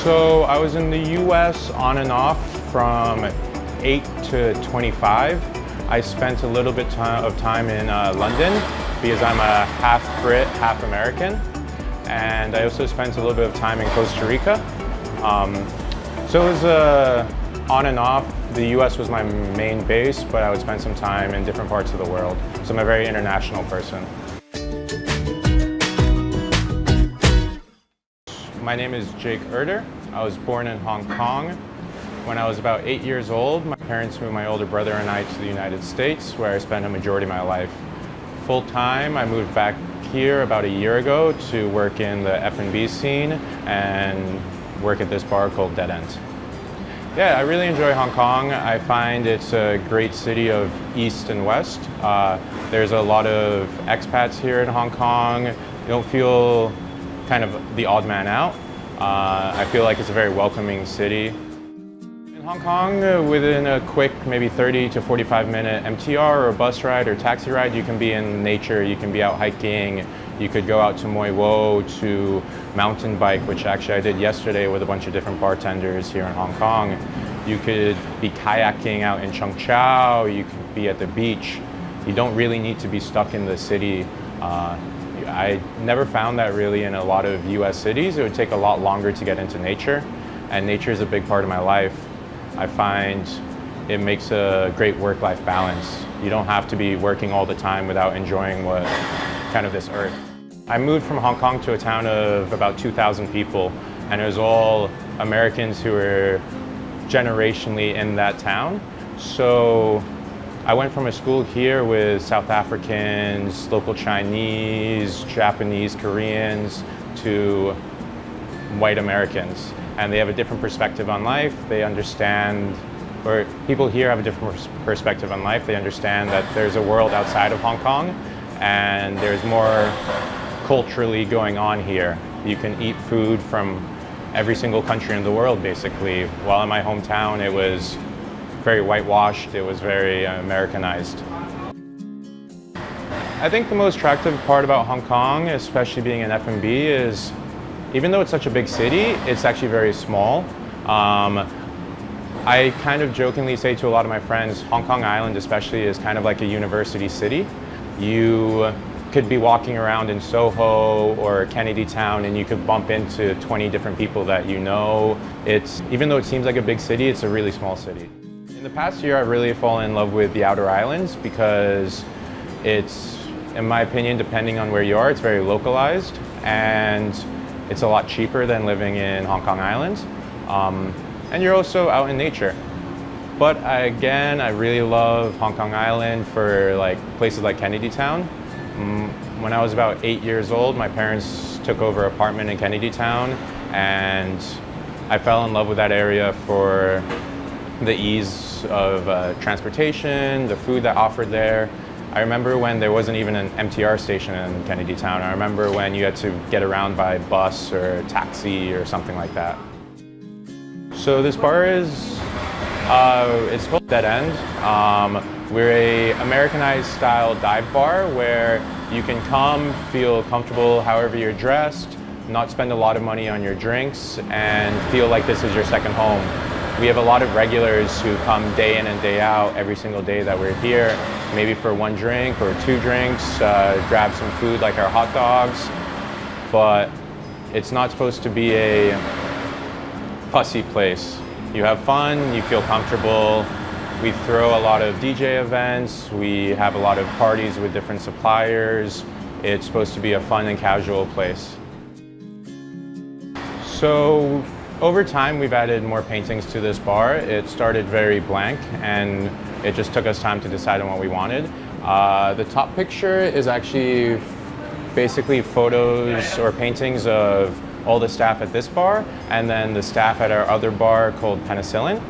So I was in the US on and off from 8 to 25. I spent a little bit of time in London because I'm a half Brit, half American. And I also spent a little bit of time in Costa Rica. So it was on and off. The US was my main base, but I would spend some time in different parts of the world. So I'm a very international person. My name is Jake Erder. I was born in Hong Kong. When I was about 8 years old, my parents moved my older brother and I to the United States, where I spent a majority of my life. Full time, I moved back here about a year ago to work in the F&B scene and work at this bar called Dead End. Yeah, I really enjoy Hong Kong. I find it's a great city of East and West. There's a lot of expats here in Hong Kong. You don't feel kind of the odd man out. I feel like it's a very welcoming city. In Hong Kong, within a quick maybe 30 to 45 minute MTR or bus ride or taxi ride, you can be in nature, you can be out hiking, you could go out to Mui Wo to mountain bike, which actually I did yesterday with a bunch of different bartenders here in Hong Kong. You could be kayaking out in Cheung Chau, you could be at the beach. You don't really need to be stuck in the city. I never found that really in a lot of US cities. It would take a lot longer to get into nature, and nature is a big part of my life. I find it makes a great work-life balance. You don't have to be working all the time without enjoying what kind of this earth. I moved from Hong Kong to a town of about 2,000 people, and it was all Americans who were generationally in that town. So I went from a school here with South Africans, local Chinese, Japanese, Koreans, to white Americans. And they have a different perspective on life. They understand, or people here have a different perspective on life. They understand that there's a world outside of Hong Kong and there's more culturally going on here. You can eat food from every single country in the world, basically. While in my hometown, it was very whitewashed, it was very Americanized. I think the most attractive part about Hong Kong, especially being in F&B, is even though it's such a big city, it's actually very small. I kind of jokingly say to a lot of my friends, Hong Kong Island especially is kind of like a university city. You could be walking around in Soho or Kennedy Town and you could bump into 20 different people that you know. Even though it seems like a big city, it's a really small city. In the past year, I've really fallen in love with the outer islands because it's, in my opinion, depending on where you are, it's very localized and it's a lot cheaper than living in Hong Kong Island. And you're also out in nature. But again, I really love Hong Kong Island for places like Kennedy Town. When I was about 8 years old, my parents took over an apartment in Kennedy Town and I fell in love with that area for the ease of transportation, the food that offered there. I remember when there wasn't even an MTR station in Kennedy Town. I remember when you had to get around by bus or taxi or something like that. So this bar is, it's called Dead End. We're a Americanized style dive bar where you can come, feel comfortable however you're dressed, not spend a lot of money on your drinks, and feel like this is your second home. We have a lot of regulars who come day in and day out every single day that we're here, maybe for one drink or two drinks, grab some food like our hot dogs, but it's not supposed to be a fussy place. You have fun, you feel comfortable. We throw a lot of DJ events, we have a lot of parties with different suppliers. It's supposed to be a fun and casual place. So over time, we've added more paintings to this bar. It started very blank and it just took us time to decide on what we wanted. The top picture is actually basically photos or paintings of all the staff at this bar and then the staff at our other bar called Penicillin.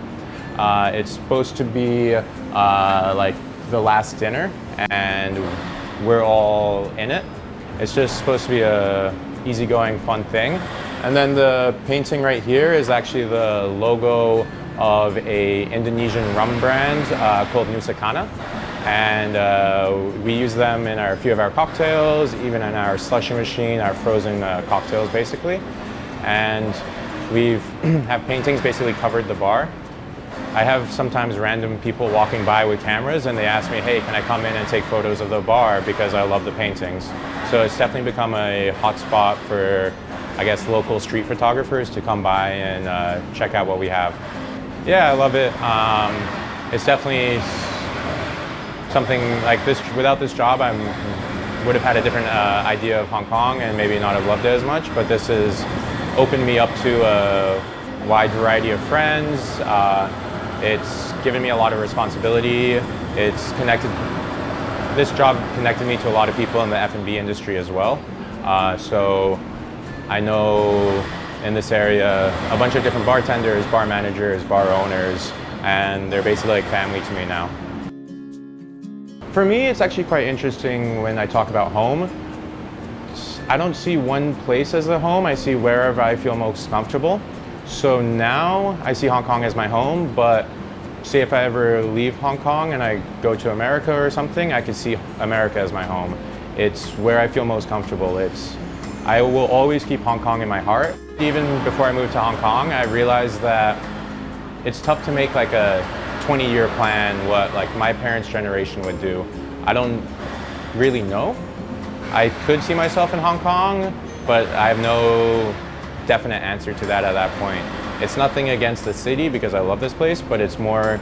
It's supposed to be like the last dinner and we're all in it. It's just supposed to be a easygoing, fun thing. And then the painting right here is actually the logo of an Indonesian rum brand called Nusakana. And we use them in a few of our cocktails, even in our slushing machine, our frozen cocktails basically. And we've have paintings basically covered the bar. I have sometimes random people walking by with cameras and they ask me, hey, can I come in and take photos of the bar because I love the paintings. So it's definitely become a hot spot for, I guess, local street photographers to come by and check out what we have. Yeah, I love it. It's definitely something like this. Without this job, I would have had a different idea of Hong Kong and maybe not have loved it as much, but this has opened me up to a wide variety of friends. It's given me a lot of responsibility. This job connected me to a lot of people in the F&B industry as well. So I know in this area a bunch of different bartenders, bar managers, bar owners, and they're basically like family to me now. For me, it's actually quite interesting when I talk about home. I don't see one place as a home, I see wherever I feel most comfortable. So now I see Hong Kong as my home, but say if I ever leave Hong Kong and I go to America or something, I could see America as my home. It's where I feel most comfortable. I will always keep Hong Kong in my heart. Even before I moved to Hong Kong, I realized that it's tough to make like a 20-year plan, what like my parents' generation would do. I don't really know. I could see myself in Hong Kong, but I have no definite answer to that at that point. It's nothing against the city because I love this place, but it's more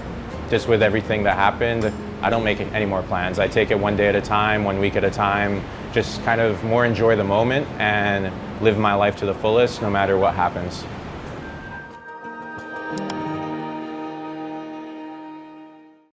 just with everything that happened, I don't make any more plans. I take it one day at a time, 1 week at a time, just kind of more enjoy the moment and live my life to the fullest no matter what happens.